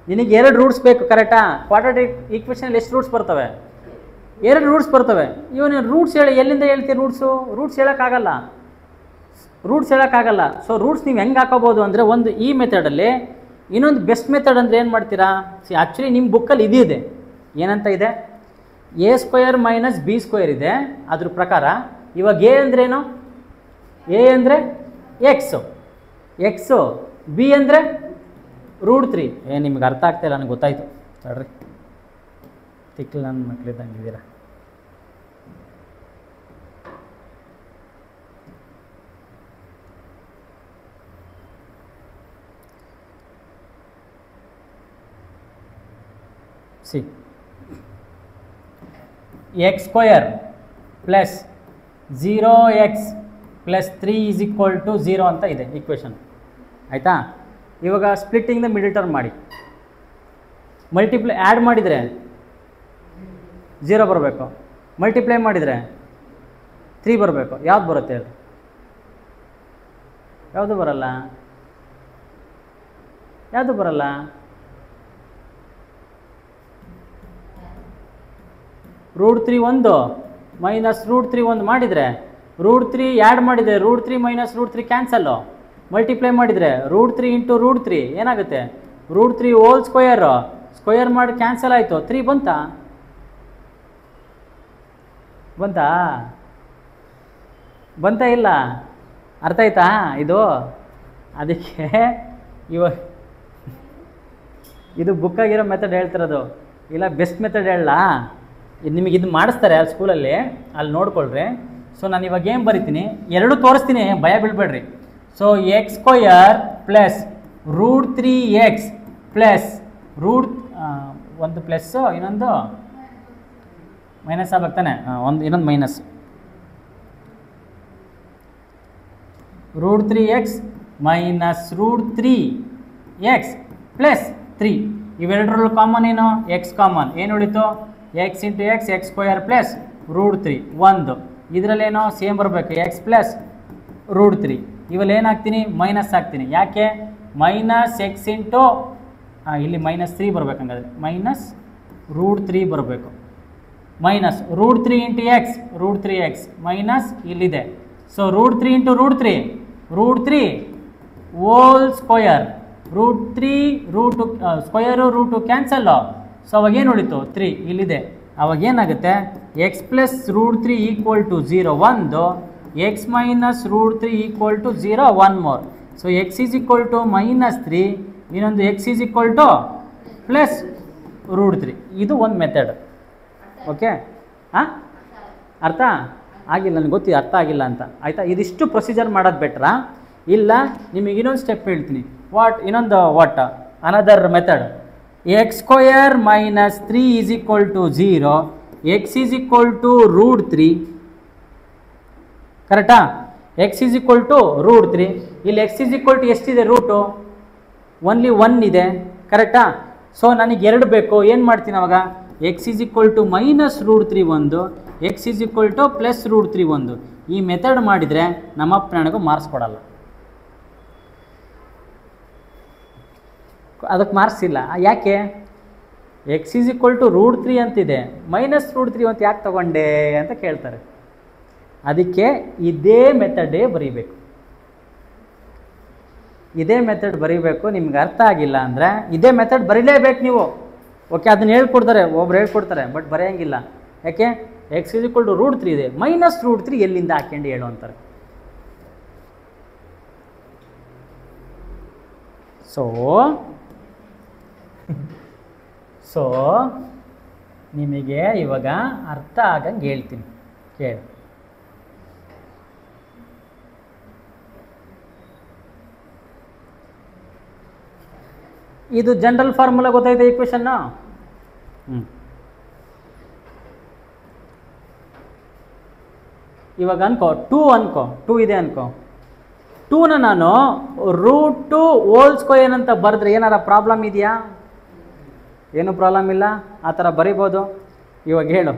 Speaker 1: ನಿನಗೆ 2 ರೂಟ್ಸ್ ಬೇಕು, ಕರೆಕ್ಟಾ? ಕ್ವಾಡ್ರಾಟಿಕ್ ಈಕ್ವೇಷನಲ್ಲಿ ಎಷ್ಟು ರೂಟ್ಸ್ ಬರ್ತವೆ? 2 ರೂಟ್ಸ್ ಬರ್ತವೆ. ನೀವು ರೂಟ್ಸ್ ಹೇಳಿ, ಎಲ್ಲಿಂದ ಹೇಳ್ತೀರಿ ರೂಟ್ಸು? ರೂಟ್ಸ್ ಹೇಳೋಕ್ಕಾಗಲ್ಲ, ರೂಟ್ಸ್ ಹೇಳೋಕ್ಕಾಗಲ್ಲ. ಸೊ ರೂಟ್ಸ್ ನೀವು ಹೆಂಗೆ ಹಾಕೋಬೋದು ಅಂದರೆ, ಒಂದು ಈ ಮೆಥಡಲ್ಲಿ, ಇನ್ನೊಂದು ಬೆಸ್ಟ್ ಮೆಥಡ್ ಅಂದರೆ ಏನು ಮಾಡ್ತೀರಾ? ಆ್ಯಕ್ಚುಲಿ ನಿಮ್ಮ ಬುಕ್ಕಲ್ಲಿ ಇದೆ, ಏನಂತ ಇದೆ? a² ಮೈನಸ್ b² ಇದೆ ಅದ್ರ ಪ್ರಕಾರ. ಇವಾಗ a ಅಂದ್ರೇನು? a ಅಂದರೆ ಎಕ್ಸು, b ಅಂದರೆ √3. ನಿಮ್ಗೆ ಅರ್ಥ ಆಗ್ತಾಯಿಲ್ಲ, ನನಗೆ ಗೊತ್ತಾಯಿತು. ತಡ್ರಿ, ತಿಕ್ಕಲ್ ನನ್ನ ಮಕ್ಕಳಿದ್ದಂಗಿದ್ದೀರಾ. See, x² plus 0x plus 3 is equal to 0 ಅಂತ ಇದೆ ಈಕ್ವೇಷನ್, ಆಯಿತಾ? ಇವಾಗ ಸ್ಪ್ಲಿಟ್ಟಿಂಗ್ ದ ಮಿಡಲ್ ಟರ್ಮ್ ಮಾಡಿ, ಮಲ್ಟಿಪ್ಲೈ ಆ್ಯಡ್ ಮಾಡಿದರೆ 0 ಬರಬೇಕು, ಮಲ್ಟಿಪ್ಲೈ ಮಾಡಿದರೆ 3 ಬರಬೇಕು. ಯಾವ್ದು ಬರುತ್ತೆ ಹೇಳಿ? ಯಾವುದು ಬರಲ್ಲ, ಯಾವುದು ಬರಲ್ಲ. √3 1 ಮೈನಸ್ √3 1 ಮಾಡಿದರೆ √3 ಆ್ಯಡ್ ಮಾಡಿದರೆ √3 ಮೈನಸ್ √3 ಕ್ಯಾನ್ಸಲ್ಲು. ಮಲ್ಟಿಪ್ಲೈ ಮಾಡಿದರೆ √3 ಇಂಟು √3 ಏನಾಗುತ್ತೆ? √3 ಹೋಲ್ ಸ್ಕ್ವೇರ್ ಮಾಡಿ ಕ್ಯಾನ್ಸಲ್ ಆಯಿತು. 3 ಬಂತಾ? ಇಲ್ಲ? ಅರ್ಥ ಆಯ್ತಾ ಇದು? ಅದಕ್ಕೆ ಇವಾಗ ಇದು ಬುಕ್ಕಾಗಿರೋ ಮೆಥಡ್ ಹೇಳ್ತಿರೋದು, ಇಲ್ಲ ಬೆಸ್ಟ್ ಮೆಥಡ್ ಹೇಳಲ್ಲ. ನಿಮಗೆ ಇದು ಮಾಡಿಸ್ತಾರೆ ಅಲ್ಲಿ ಸ್ಕೂಲಲ್ಲಿ, ಅಲ್ಲಿ ನೋಡ್ಕೊಳ್ರಿ. ಸೊ ನಾನು ಇವಾಗ ಏನು ಬರಿತೀನಿ, 2 ತೋರಿಸ್ತೀನಿ, ಭಯ ಬೀಳ್ಬೇಡ್ರಿ. So x² plus √3x plus ಒಂದು ಪ್ಲಸ್ಸು ಇನ್ನೊಂದು ಮೈನಸ್ ಆಗ್ಬೇಕು ತಾನೆ, ಒಂದು ಇನ್ನೊಂದು minus. √3x minus √3x plus 3. ಇವೆರಡರಲ್ಲೂ ಕಾಮನ್ ಏನು? X common. ಏನು ಉಳಿತು? X into x, x square plus √3 1. ಇದರಲ್ಲೇನೋ ಸೇಮ್ ಬರಬೇಕು, ಎಕ್ಸ್ ಪ್ಲಸ್ √3. ಇವೆಲ್ಲ ಏನಾಗ್ತೀನಿ? ಮೈನಸ್ ಆಗ್ತೀನಿ. ಯಾಕೆ? ಮೈನಸ್ ಎಕ್ಸ್ ಇಂಟು ಇಲ್ಲಿ -3 ಬರಬೇಕು. ಹಂಗಾದ್ರೆ ಮೈನಸ್ √3 ಬರಬೇಕು. Minus √3 into x, √3x minus ಇಲ್ಲಿದೆ. So √3 into √3 whole square. √3 square √2 cancel. So ಅವಾಗೇನು ಉಳಿತು? 3 ಇಲ್ಲಿದೆ. ಅವಾಗೇನಾಗುತ್ತೆ? X plus √3 equal to 0 1, x minus √3 equal to 0 1 more. So x is equal to -3, ಇನ್ನೊಂದು x is equal to plus √3. ಇದು ಒಂದು ಮೆಥಡ್. ಓಕೆ, ಹಾಂ ಅರ್ಥ ಆಗಿಲ್ಲ? ನನಗೆ ಗೊತ್ತಿದೆ ಅರ್ಥ ಆಗಿಲ್ಲ ಅಂತ. ಆಯಿತಾ? ಇದಿಷ್ಟು ಪ್ರೊಸೀಜರ್ ಮಾಡೋದು ಬೆಟ್ರಾ? ಇಲ್ಲ ನಿಮಗೆ ಇನ್ನೊಂದು ಸ್ಟೆಪ್ ಹೇಳ್ತೀನಿ. What another method. X square minus 3 is equal to 0, x is equal to √3. ಕರೆಕ್ಟಾ? X is equal to √3. ಇಲ್ಲಿ ಎಕ್ಸ್ ಈಸ್ ಈಕ್ವಲ್ ಟು ಎಷ್ಟಿದೆ? ರೂಟು ಓನ್ಲಿ 1 ಇದೆ. ಕರೆಕ್ಟಾ? ಸೊ ನನಗೆ 2 ಬೇಕು. ಏನು ಮಾಡ್ತೀನಿ ಅವಾಗ? X is equal to minus √3 1, x is equal to plus √3 1. ಈ ಮೆಥಡ್ ಮಾಡಿದರೆ ನಮ್ಮಪ್ಪ ನನಗೂ ಮಾರ್ಕ್ಸ್ ಕೊಡಲ್ಲ. ಅದಕ್ಕೆ ಮಾರ್ಕ್ಸ್ ಇಲ್ಲ. ಯಾಕೆ? ಎಕ್ಸ್ ಈಸ್ ಈಕ್ವಲ್ ಟು √3 ಅಂತಿದೆ, ಮೈನಸ್ √3 ಅಂತ ಯಾಕೆ ತಗೊಂಡೆ ಅಂತ ಕೇಳ್ತಾರೆ. ಅದಕ್ಕೆ ಇದೇ ಮೆಥಡೇ ಬರೀಬೇಕು. ಇದೇ ಮೆಥಡ್ ಬರೀಬೇಕು. ನಿಮ್ಗೆ ಅರ್ಥ ಆಗಿಲ್ಲ ಅಂದರೆ ಇದೇ ಮೆಥಡ್ ಬರೀಲೇಬೇಕು ನೀವು. ಓಕೆ, ಅದನ್ನ ಹೇಳ್ಕೊಡ್ತಾರೆ, ಒಬ್ರು ಹೇಳ್ಕೊಡ್ತಾರೆ, ಬಟ್ ಬರೆಯೋಂಗಿಲ್ಲ. ಯಾಕೆ? ಎಕ್ಸ್ ಈಸ್ ಈಕ್ವಲ್ ಟು √3 ಇದೆ, ಮೈನಸ್ √3 ಎಲ್ಲಿಂದ ಹಾಕೊಂಡು ಹೇಳು ಅಂತಾರೆ. ಸೊ ನಿಮಗೆ ಇವಾಗ ಅರ್ಥ ಆಗಂಗೆ ಹೇಳ್ತೀನಿ, ಕೇಳಿ. ಇದು ಜನರಲ್ ಫಾರ್ಮುಲಾ ಗೊತ್ತಾಯ್ತಾ? ಈಕ್ವೇಷನ್ನು ಇವಾಗ ಅನ್ಕೋ 2 ಇದೆ ಅನ್ಕೋ. 2ನ ನಾನು √2 ಹೋಲ್ ಸ್ಕ್ವಯರ್ ಅಂತ ಬರೆದ್ರೆ ಏನಾರ ಪ್ರಾಬ್ಲಮ್ ಇದೆಯಾ? ಏನು ಪ್ರಾಬ್ಲಮ್ ಇಲ್ಲ, ಆ ಥರ ಬರಿಬೋದು. ಇವಾಗ ಹೇಳು,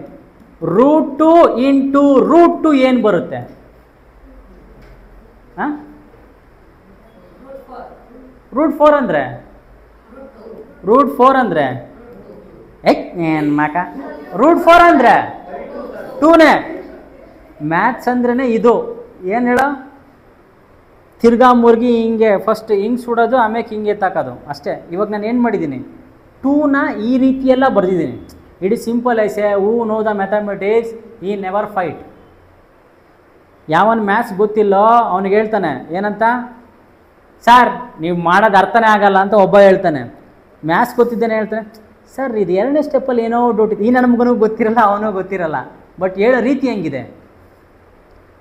Speaker 1: √2 ಇಂಟು √2 ಏನು ಬರುತ್ತೆ? ಹಾಂ, √4 ಅಂದರೆ √4 ಅಂದರೆ ಏನು ಮಾಕ? √4 ಅಂದರೆ 2ನೇ. ಮ್ಯಾಥ್ಸ್ ಅಂದ್ರೇ ಇದು. ಏನು ಹೇಳೋ? ತಿರ್ಗಾ ಮುರ್ಗಿ ಹಿಂಗೆ ಫಸ್ಟ್ ಹಿಂಗೆ ಸುಡೋದು, ಆಮೇಲೆ ಹಿಂಗೆ ತಾಕೋದು ಅಷ್ಟೇ. ಇವಾಗ ನಾನು ಏನು ಮಾಡಿದ್ದೀನಿ? 2ನ ಈ ರೀತಿಯೆಲ್ಲ ಬರೆದಿದ್ದೀನಿ. It is simple I. Who know the mathematics he never fight. ಯಾವನ್ ಮ್ಯಾಥ್ಸ್ ಗೊತ್ತಿಲ್ಲೋ ಅವನಿಗೆ ಹೇಳ್ತಾನೆ ಏನಂತ? ಸರ್ ನೀವು ಮಾಡೋದು ಅರ್ಥನೇ ಆಗಲ್ಲ ಅಂತ ಒಬ್ಬ ಹೇಳ್ತಾನೆ. ಮ್ಯಾಥ್ಸ್ ಗೊತ್ತಿದ್ದೇನೆ ಹೇಳ್ತಾನೆ, ಸರ್ ಇದು 2ನೇ ಸ್ಟೆಪ್ಪಲ್ಲಿ ಏನೋ ಡೌಟ್ ಇದೆ, ಈ ನನ್ನ ಮಗನೂ ಗೊತ್ತಿರಲ್ಲ, ಅವನೂ ಗೊತ್ತಿರಲ್ಲ. ಬಟ್ ಹೇಳೋ ರೀತಿ ಹೆಂಗಿದೆ?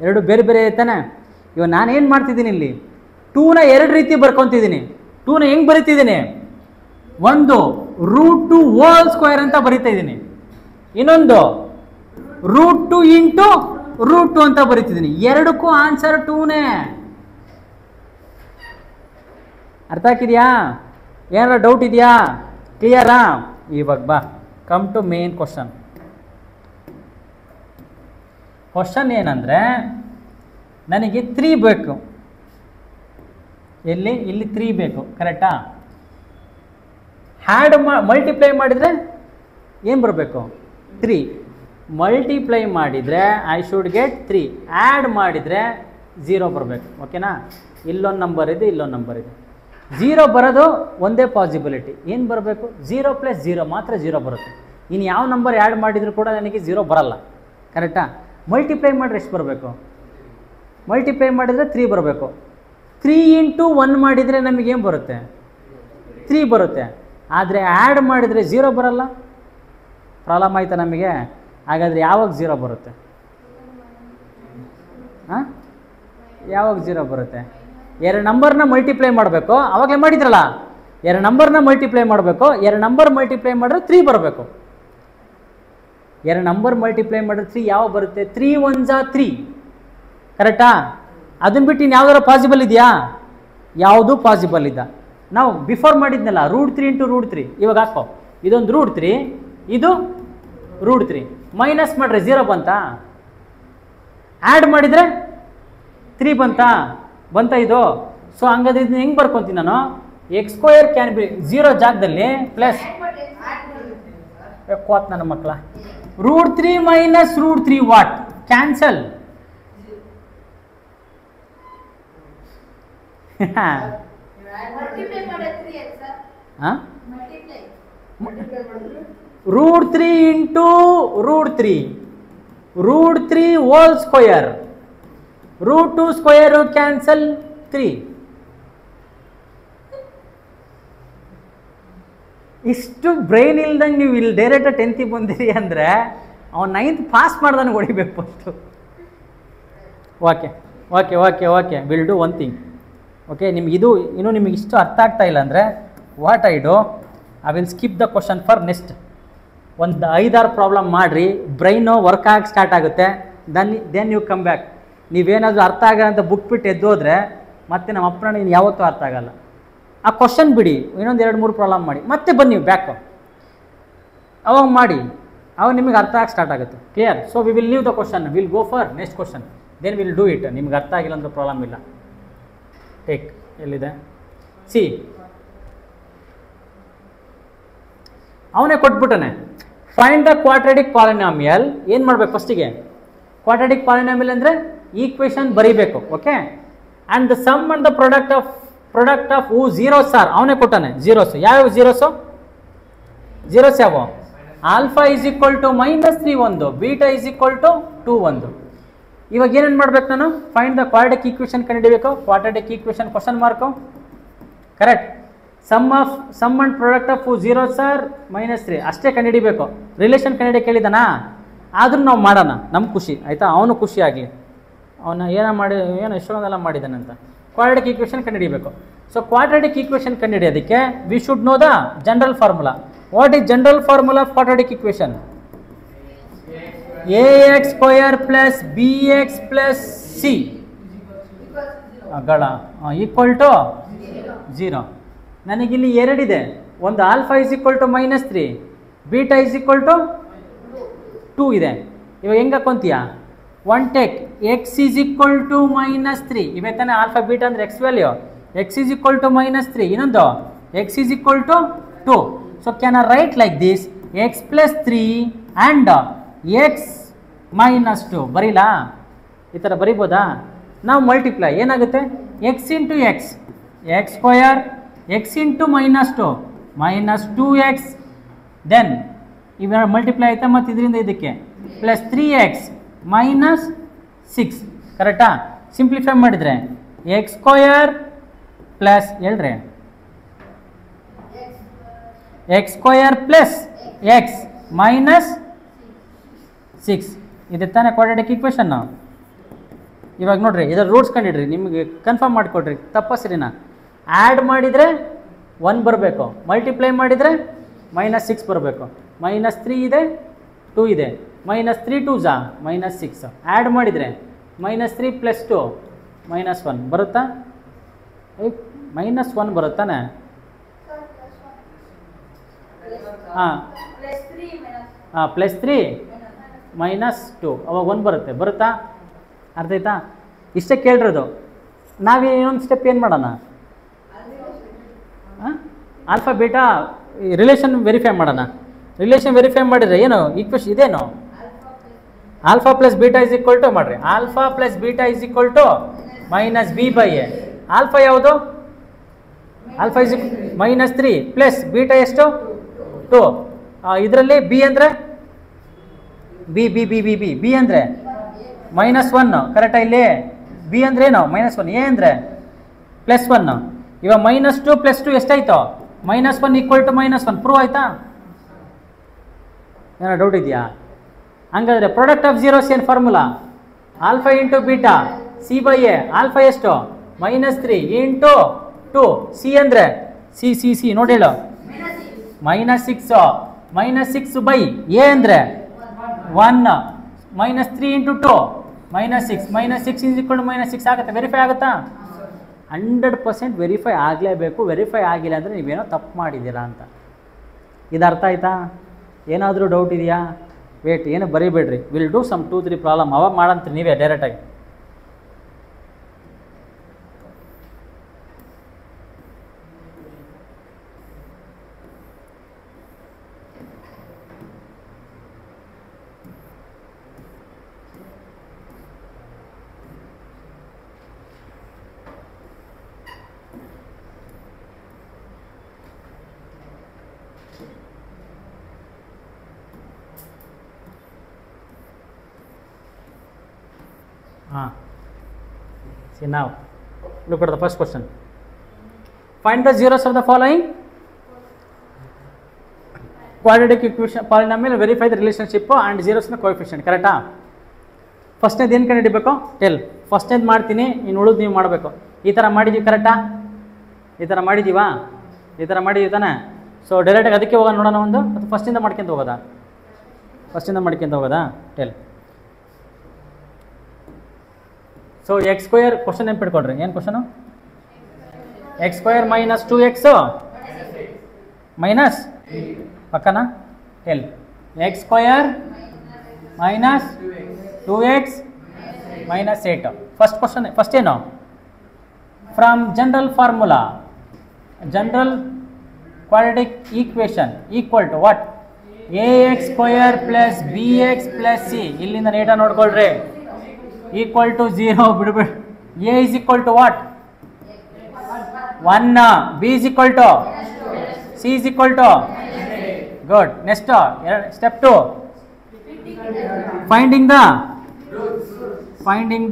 Speaker 1: ಎರಡು ಬೇರೆ ಬೇರೆ ತಾನೆ. ಇವಾಗ ನಾನೇನು ಮಾಡ್ತಿದ್ದೀನಿ ಇಲ್ಲಿ? 2ನ 2 ರೀತಿ ಬರ್ಕೊತಿದ್ದೀನಿ. 2ನ ಹೆಂಗೆ ಬರೀತಿದ್ದೀನಿ? ಒಂದು √2 ಹೋಲ್ ಸ್ಕ್ವಯರ್ ಅಂತ ಬರಿತಾ ಇದ್ದೀನಿ, ಇನ್ನೊಂದು √2 ಇಂಟು √2 ಅಂತ ಬರಿತಿದ್ದೀನಿ. ಎರಡಕ್ಕೂ ಆನ್ಸರ್ 2ನೇ. ಅರ್ಥ ಆಗ್ತಿದೆಯಾ? ಏನಾರ ಡೌಟ್ ಇದೆಯಾ? ಕ್ಲಿಯರಾ? ಇವಾಗ ಬಾ, come to main question. Question ಏನಂದರೆ, ನನಗೆ 3 ಬೇಕು. ಇಲ್ಲಿ 3 ಬೇಕು, ಕರೆಕ್ಟಾ? ಹ್ಯಾಡ್ ಮಲ್ಟಿಪ್ಲೈ ಮಾಡಿದರೆ ಏನು ಬರಬೇಕು? 3. ಮಲ್ಟಿಪ್ಲೈ ಮಾಡಿದರೆ ಐ ಶುಡ್ ಗೆಟ್ 3. ಆ್ಯಡ್ ಮಾಡಿದರೆ 0 ಬರಬೇಕು. ಓಕೆನಾ? ಇಲ್ಲೊಂದು ನಂಬರ್ ಇದೆ, ಇಲ್ಲೊಂದು ನಂಬರ್ ಇದೆ. 0 ಬರೋದು ಒಂದೇ ಪಾಸಿಬಿಲಿಟಿ. ಏನು ಬರಬೇಕು? 0 + 0 ಮಾತ್ರ 0 ಬರುತ್ತೆ. ಇನ್ನು ಯಾವ ನಂಬರ್ ಆ್ಯಡ್ ಮಾಡಿದರೂ ಕೂಡ ನನಗೆ 0 ಬರಲ್ಲ. ಕರೆಕ್ಟಾ? ಮಲ್ಟಿಪ್ಲೈ ಮಾಡಿದ್ರೆ ಎಷ್ಟು ಬರಬೇಕು? ಮಲ್ಟಿಪ್ಲೈ ಮಾಡಿದರೆ 3 ಬರಬೇಕು. 3 ಇಂಟು 1 ಮಾಡಿದರೆ ನಮಗೇನು ಬರುತ್ತೆ? 3 ಬರುತ್ತೆ. ಆದರೆ ಆ್ಯಡ್ ಮಾಡಿದರೆ 0 ಬರಲ್ಲ. ಪ್ರಾಬ್ಲಮ್ ಆಯಿತಾ ನಮಗೆ? ಹಾಗಾದರೆ ಯಾವಾಗ 0 ಬರುತ್ತೆ? ಹಾಂ, ಯಾವಾಗ 0 ಬರುತ್ತೆ? 2 ನಂಬರ್ನ ಮಲ್ಟಿಪ್ಲೈ ಮಾಡಬೇಕು. ಆವಾಗಲೇ ಮಾಡಿದ್ರಲ್ಲ, 2 ನಂಬರ್ನ ಮಲ್ಟಿಪ್ಲೈ ಮಾಡಬೇಕು, 2 ನಂಬರ್ ಮಲ್ಟಿಪ್ಲೈ ಮಾಡಿದ್ರೆ 3 ಬರಬೇಕು. 2 ನಂಬರ್ ಮಲ್ಟಿಪ್ಲೈ ಮಾಡಿದ್ರೆ 3 ಯಾವ ಬರುತ್ತೆ? 3 1s 3, ಕರೆಕ್ಟಾ? ಅದನ್ನ ಬಿಟ್ಟು ಇನ್ನು ಯಾವ್ದಾರ ಪಾಸಿಬಲ್ ಇದೆಯಾ? ಯಾವುದು ಪಾಸಿಬಲ್ ಇಲ್ಲ. ನಾವು ಬಿಫೋರ್ ಮಾಡಿದ್ನಲ್ಲ √3 × √3, ಇವಾಗ ಹಾಕೋ, ಇದೊಂದು √3, ಇದು √3, ಮೈನಸ್ ಮಾಡಿದ್ರೆ 0 ಬಂತಾ? ಆ್ಯಡ್ ಮಾಡಿದರೆ 3 ಬಂತಾ ಇದು? ಸೊ ಹಂಗಾದ್ರೆ ಇದನ್ನ ಹೆಂಗೆ ಬರ್ಕೊತೀನಿ ನಾನು? x² ಕ್ಯಾನ್ ಬಿ 0 ಜಾಗದಲ್ಲಿ ಪ್ಲಸ್ ಕೋತ್ ನನ್ನ ಮಕ್ಕಳ √3 minus √3 what? Cancel. √3 into √3, √3 whole square, √2 square cancel 3. ಇಷ್ಟು ಬ್ರೈನ್ ಇಲ್ದಂಗೆ ನೀವು ಇಲ್ಲಿ ಡೈರೆಕ್ಟ್ 10th ಬಂದಿರಿ ಅಂದರೆ ಅವ್ನು 9th ಪಾಸ್ ಮಾಡ್ದಾನೆ ಹೊಡಿಬೇಕು first. Okay okay okay okay will do one thing. Okay, ನಿಮ್ಗೆ ಇದು ಇನ್ನೂ ನಿಮಗೆ ಇಷ್ಟು ಅರ್ಥ ಆಗ್ತಾ ಇಲ್ಲ ಅಂದರೆ what I do, I will skip the question for next. ಒಂದು 5-6 ಪ್ರಾಬ್ಲಮ್ ಮಾಡಿರಿ, ಬ್ರೈನು ವರ್ಕ್ ಆಗಿ ಸ್ಟಾರ್ಟ್ ಆಗುತ್ತೆ. Then you come back. ನೀವೇನಾದರೂ ಅರ್ಥ ಆಗಲ್ಲ ಅಂತ ಬುಕ್ ಬಿಟ್ಟು ಎದ್ದೋದ್ರೆ ಮತ್ತೆ ನಮ್ಮ ಅಪ್ಪನ ನೀನು ಯಾವತ್ತೂ ಅರ್ಥ ಆಗಲ್ಲ. ಆ ಕ್ವಶನ್ ಬಿಡಿ, ಇನ್ನೊಂದು 2-3 ಪ್ರಾಬ್ಲಮ್ ಮಾಡಿ ಮತ್ತೆ ಬನ್ನಿ ಬ್ಯಾಕು, ಅವಾಗ ಮಾಡಿ, ಅವಾಗ ನಿಮಗೆ ಅರ್ಥ ಆಗಿ ಸ್ಟಾರ್ಟ್ ಆಗುತ್ತೆ. Clear? So we will leave the question, will go for next question, then will do it. ನಿಮ್ಗೆ ಅರ್ಥ ಆಗಿಲ್ಲ ಅಂದ್ರೆ ಪ್ರಾಬ್ಲಮ್ ಇಲ್ಲ. ಟೇಕ್, ಎಲ್ಲಿದೆ? ಸಿ, ಅವನೇ ಕೊಟ್ಬಿಟ್ಟನೆ. Find the quadratic polynomial. ಏನು ಮಾಡಬೇಕು ಫಸ್ಟಿಗೆ? ಕ್ವಾಡ್ರಾಟಿಕ್ ಪಾಲಿನಾಮಿಯಲ್ ಅಂದರೆ ಈಕ್ವೇಷನ್ ಬರೀಬೇಕು. Okay, and the sum and the product of who zeros are. ಅವನೇ ಕೊಟ್ಟಾನೆ ಝೀರೋಸ್. ಯಾವ ಝೀರೋಸು? ಝೀರೋಸ್ ಯಾವ? ಆಲ್ಫಾ ಈಸ್ ಈಕ್ವಲ್ ಟು -3 ಒಂದು, ಬೀಟಾ ಈಸ್ ಈಕ್ವಲ್ ಟು 2 ಒಂದು. ಇವಾಗ ಏನೇನು ಮಾಡ್ಬೇಕು ನಾನು? ಫೈಂಡ್ ದ ಕ್ವಾಡ್ರಾಟಿಕ್ ಈಕ್ವೇಷನ್ ಕಂಡುಹಿಡಿಬೇಕು. Quadratic equation question mark, correct. Sum and product of zeros are -3 ಅಷ್ಟೇ ಕಂಡುಹಿಡಿಬೇಕು. ರಿಲೇಷನ್ ಕಂಡುಹಿಡಿಯ ಕೇಳಿದಾನಾ? ಆದ್ರೂ ನಾವು ಮಾಡೋಣ, ನಮ್ಗೆ ಖುಷಿ ಆಯಿತಾ, ಅವನು ಖುಷಿ ಆಗಲಿ. ಅವನ ಏನು ಎಷ್ಟೊಂದೆಲ್ಲ ಮಾಡಿದ್ದಾನಂತ. ಕ್ವಾಡ್ರಾಟಿಕ್ ಈಕ್ವೇಷನ್ ಕಂಡುಹಿಡಿಬೇಕು. ಸೊ ಕ್ವಾಡ್ರಾಟಿಕ್ ಈಕ್ವೇಷನ್ ಕಂಡುಹಿಡಿಯೋದಕ್ಕೆ we should know the general formula. What is general formula of quadratic equation? ax² plus bx plus c equal to 0. ನನಗಿಲ್ಲಿ 2 ಇದೆ. ಒಂದು alpha is equal to -3, beta is equal to 2 ಇದೆ. ಇವಾಗ ಹೆಂಗೆ ಹಾಕೊಂತೀಯಾ? One take x is equal to -3. ಇವೆ ತಾನೆ ಆಲ್ಫಾ ಬೀಟಾ ಅಂದರೆ x value. x is equal to -3, ಇನ್ನೊಂದು x is equal to 2. So can I write like this? x plus 3 and x -2 ಬರೀಲಾ? ಈ ಥರ ಬರಿಬೋದಾ? ನಾವು ಮಲ್ಟಿಪ್ಲೈ ಏನಾಗುತ್ತೆ? x into x, x² x into -2 -2x, then ಇವ ಮಲ್ಟಿಪ್ಲೈ ಆಯ್ತಾ? ಮತ್ತು ಇದರಿಂದ ಇದಕ್ಕೆ ಪ್ಲಸ್ 3x -6, ಕರೆಕ್ಟಾ? ಸಿಂಪ್ಲಿಫೈ ಮಾಡಿದರೆ x² ಪ್ಲಸ್ ಹೇಳ್ರಿ x² ಪ್ಲಸ್ x -6 ಇದೆ ತಾನೇ ಕ್ವಾಡ್ರಾಟಿಕ್ ಈಕ್ವೇಷನ್. ಇವಾಗ ನೋಡ್ರಿ, ಇದರ ರೂಟ್ಸ್ ಕಂಡಿಡ್ರಿ, ನಿಮಗೆ ಕನ್ಫರ್ಮ್ ಮಾಡಿಕೊಡ್ರಿ ತಪ್ಪ ಸರಿನಾ? ಆ್ಯಡ್ ಮಾಡಿದರೆ 1 ಬರಬೇಕು, ಮಲ್ಟಿಪ್ಲೈ ಮಾಡಿದರೆ -6 ಬರಬೇಕು. -3 ಇದೆ, 2 ಇದೆ, -3 2s -6. ಆ್ಯಡ್ ಮಾಡಿದರೆ -3 + 2 -1 ಬರುತ್ತಾ? -1 ಬರುತ್ತಾನೆ? ಹಾಂ +3 -2 ಅವಾಗ 1 ಬರುತ್ತಾ? ಅರ್ಥ ಆಯ್ತಾ? ಇಷ್ಟೇ ಕೇಳಿರೋದು. ನಾವೇನೊಂದು ಸ್ಟೆಪ್ ಏನು ಮಾಡೋಣ? ಆಲ್ಫಾ ಬೀಟಾ ರಿಲೇಷನ್ ವೆರಿಫೈ ಮಾಡೋಣ. ರಿಲೇಷನ್ ವೆರಿಫೈ ಮಾಡಿದರೆ ಏನು ಈಕ್ವೇಷನ್ ಇದೇನು? Alpha plus beta is equal to ಮಾಡಿರಿ, alpha plus beta is equal to -b/a. Alpha ಯಾವುದು? ಆಲ್ಫಾ ಇಸ್ -3 ಪ್ಲಸ್ ಬೀಟಾ ಎಷ್ಟು? 2. ಇದರಲ್ಲಿ ಬಿ ಅಂದರೆ ಬಿ ಅಂದರೆ -1, ಕರೆಕ್ಟಾ? ಇಲ್ಲಿ ಬಿ ಅಂದರೆ ಏನು? -1. ಎ ಅಂದರೆ +1. ಇವಾಗ -2 + 2 ಎಷ್ಟಾಯಿತು? -1 ಈಕ್ವಲ್ ಟು -1. ಪ್ರೂವ್ ಆಯಿತಾ? ಏನೋ ಡೌಟ್ ಇದೆಯಾ? ಹಂಗಾದ್ರೆ ಪ್ರಾಡಕ್ಟ್ ಆಫ್ ಝೀರೋಸ್ ಏನು formula? Alpha into beta c/a. Alpha ಎಷ್ಟು? -3 ಇಂಟು 2. ಸಿ ಅಂದರೆ ಸಿ ನೋಡಿ ಹೇಳು -6 -6 ಬೈ ಎ ಅಂದರೆ 1 -3 × 2 -6 -6 ಆಗುತ್ತೆ. ವೆರಿಫೈ ಆಗುತ್ತಾ? 100% ವೆರಿಫೈ ಆಗಲೇಬೇಕು. ವೆರಿಫೈ ಆಗಿಲ್ಲ ಅಂದರೆ ನೀವೇನೋ ತಪ್ಪು ಮಾಡಿದ್ದೀರಾ ಅಂತ. ಇದು ಅರ್ಥ ಆಯ್ತಾ? ಏನಾದರೂ ಡೌಟ್ ಇದೆಯಾ? ವೇಟ್, ಏನು ಬರೀಬೇಡ್ರಿ. ವಿಲ್ ಡೂ ಸಮ್ 2-3 ಪ್ರಾಬ್ಲಮ್ ಅವಾಗ ಮಾಡಂತೀರಿ ನೀವೇ ಡೈರೆಕ್ಟಾಗಿ. See now, look at the first question. Find the zeros of the following quadratic equation polynomial, verify the relationship and zeros in the coefficient. ಕರೆಕ್ಟಾ? ಫಸ್ಟ್ನೇದು ಏನು ಕಂಡು ಹಿಡಿಬೇಕು? ಟೆಲ್. ಫಸ್ಟ್ನೇದು ಮಾಡ್ತೀನಿ, ಇನ್ನು ಉಳಿದು ನೀವು ಮಾಡಬೇಕು. ಈ ಥರ ಮಾಡಿದ್ದೀವಿ ಕರೆಕ್ಟಾ? ಈ ಥರ ಮಾಡಿದ್ದೀವಾ? ಈ ಥರ ಮಾಡಿದ್ದೀವಿ ತಾನೆ? ಸೊ ಡೈರೆಕ್ಟಾಗಿ ಅದಕ್ಕೆ ಹೋಗೋಣ ನೋಡೋಣ. ಒಂದು ಅದು ಫಸ್ಟಿಂದ ಮಾಡ್ಕೊಂತ ಹೋಗೋದಾ? ಫಸ್ಟಿಂದ ಮಾಡ್ಕೊಂತ ಹೋಗೋದಾ? Tell. So x square question ನೆನ್ಪಿಟ್ಕೊಡ್ರಿ. ಏನು ಕ್ವಶನು? X square minus 2x minus ಪಕ್ಕನಾ? Tell. X square minus 2x minus 8. First question, first ಏನು? From general formula, general quadratic equation equal to what? ax square plus bx plus c. ಇಲ್ಲಿಂದ ನೀಟಾಗಿ ನೋಡ್ಕೊಳ್ರಿ. ಈಕ್ವಲ್ ಟು 0 ಬಿಡ್ಬಿಡಿ. a is equal to what? 1. b is equal to c is equal to good. Next step 2, finding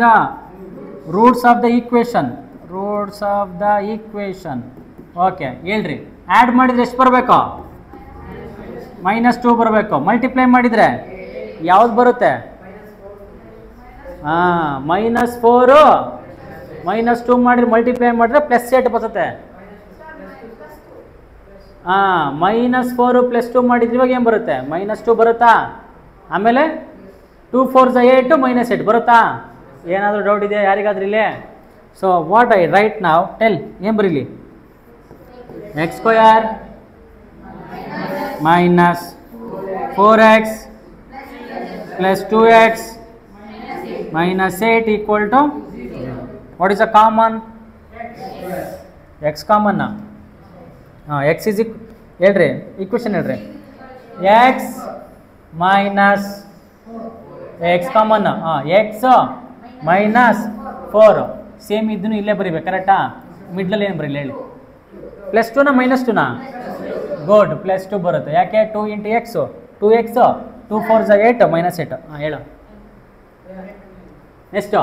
Speaker 1: the roots of the equation. Roots of the equation. Okay, ಹೇಳ್ರಿ. ಆ್ಯಡ್ ಮಾಡಿದರೆ ಎಷ್ಟು ಬರಬೇಕು? -2 ಬರಬೇಕು. ಮಲ್ಟಿಪ್ಲೈ ಮಾಡಿದರೆ ಯಾವ್ದು ಬರುತ್ತೆ? -4 -2 ಮಾಡಿದ್ರೆ ಮಲ್ಟಿಪ್ಲೈ ಮಾಡಿದ್ರೆ +8 ಬರುತ್ತೆ. -4 +2 ಮಾಡಿದ್ರೆ ಇವಾಗ ಏನು ಬರುತ್ತೆ? -2 ಬರುತ್ತಾ? ಆಮೇಲೆ 2 4 8 -8 ಬರುತ್ತಾ? ಏನಾದರೂ ಡೌಟ್ ಇದೆಯಾ ಯಾರಿಗಾದ್ರೂ ಇಲ್ಲಿ? ಸೊ ವಾಟ್ ಐ ರೈಟ್ ನಾವು? ಟೆಲ್. ಏನು ಬರೀಲಿ? X square minus 4x plus 2x minus 8 equal to what is the common? x common na? X is ಹೇಳ್ರಿ equation ಹೇಳ್ರಿ. x minus x common x minus 4 same ಇದನ್ನು ಇಲ್ಲೇ ಬರೀಬೇಕು ಕರೆಕ್ಟಾ? ಮಿಡ್ಲಲ್ಲಿ ಏನು ಬರೀಲಿ ಹೇಳಿ? +2 ನಾ -2 ನಾ? ಗುಡ್, +2 ಬರುತ್ತೆ. ಯಾಕೆ? 2 × x 2x 2 4 8 -8. ಹೇಳು. Next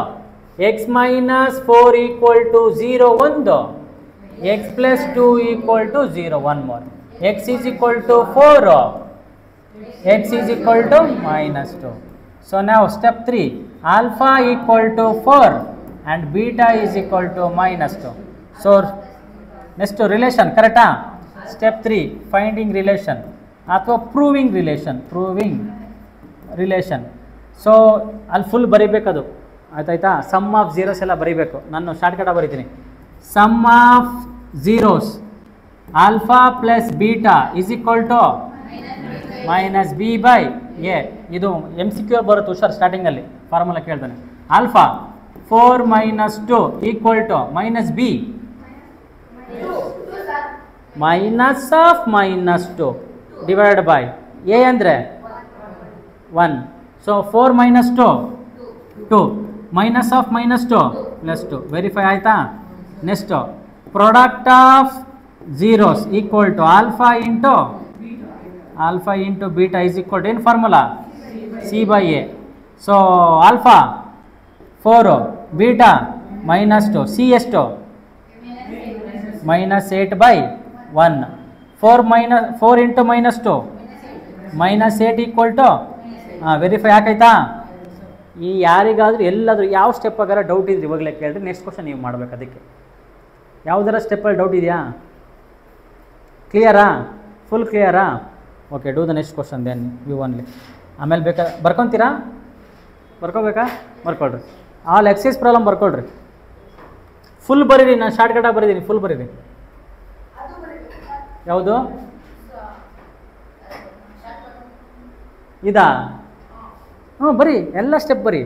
Speaker 1: x minus 4 equal to 0 1, x plus 2 equal to 0 1 more, x is equal to 4, x is equal to -2. So now step 3, alpha equal to 4 and beta is equal to -2. So next relation correcta? Step 3, finding relation ಅಥವಾ proving relation. ಸೊ ಅಲ್ಲಿ ಫುಲ್ ಬರೀಬೇಕದು, ಆಯ್ತಾಯ್ತಾ? ಸಮ್ ಆಫ್ ಝೀರೋಸ್ ಎಲ್ಲ ಬರೀಬೇಕು. ನಾನು ಶಾರ್ಟ್ಕಟಾಗಿ ಬರೀತೀನಿ. Sum of zeros alpha plus beta is equal to -b by a. ಇದು MCQ ಬರುತ್ತೆ, ಹುಷಾರ್. ಸ್ಟಾರ್ಟಿಂಗಲ್ಲಿ ಫಾರ್ಮುಲಾ ಕೇಳ್ತಾನೆ. Alpha 4 - 2 equal to -b minus of -2 divide by a ಅಂದರೆ 1. So 4 - 2 2 minus of -2 +2. ವೆರಿಫೈ ಆಯ್ತಾ? Next product of zeros equal to alpha into beta is equal to ಏನು formula? c/a. So alpha 4 beta -2 C ಎಷ್ಟು? -8/1. 4 ಇಂಟು -2 -8 ಈಕ್ವಲ್ ಟು ವೆರಿಫೈ ಆಯ್ತಾ? ಈ ಯಾರಿಗಾದರೂ ಎಲ್ಲಾದರೂ ಯಾವ ಸ್ಟೆಪ್ ಆಗಾರ ಡೌಟ್ ಇದ್ರೆ ಇವಾಗಲೇ ಕೇಳಿದ್ರೆ ನೆಕ್ಸ್ಟ್ ಕ್ವಶನ್ ನೀವು ಮಾಡಬೇಕು. ಅದಕ್ಕೆ ಯಾವುದರ ಸ್ಟೆಪ್ಪಲ್ಲಿ ಡೌಟ್ ಇದೆಯಾ? ಕ್ಲಿಯರಾ? ಫುಲ್ ಕ್ಲಿಯರಾ? Okay, do the next question then you only. ಆಮೇಲೆ ಬೇಕಾ ಬರ್ಕೊತೀರಾ? ಬರ್ಕೋಬೇಕಾ? ಬರ್ಕೊಳ್ರಿ. ಆಲ್ ಎಕ್ಸೈಸ್ ಪ್ರಾಬ್ಲಮ್ ಬರ್ಕೊಳ್ರಿ. ಫುಲ್ ಬರೀರಿ, ನಾನು ಶಾರ್ಟ್ಕಟಾಗಿ ಬರೀತೀನಿ, ಫುಲ್ ಬರೀರಿ. ಯಾವುದು ಇದಾ? ಹ್ಞೂ ಬರೀ, ಎಲ್ಲ ಸ್ಟೆಪ್ ಬರೀ.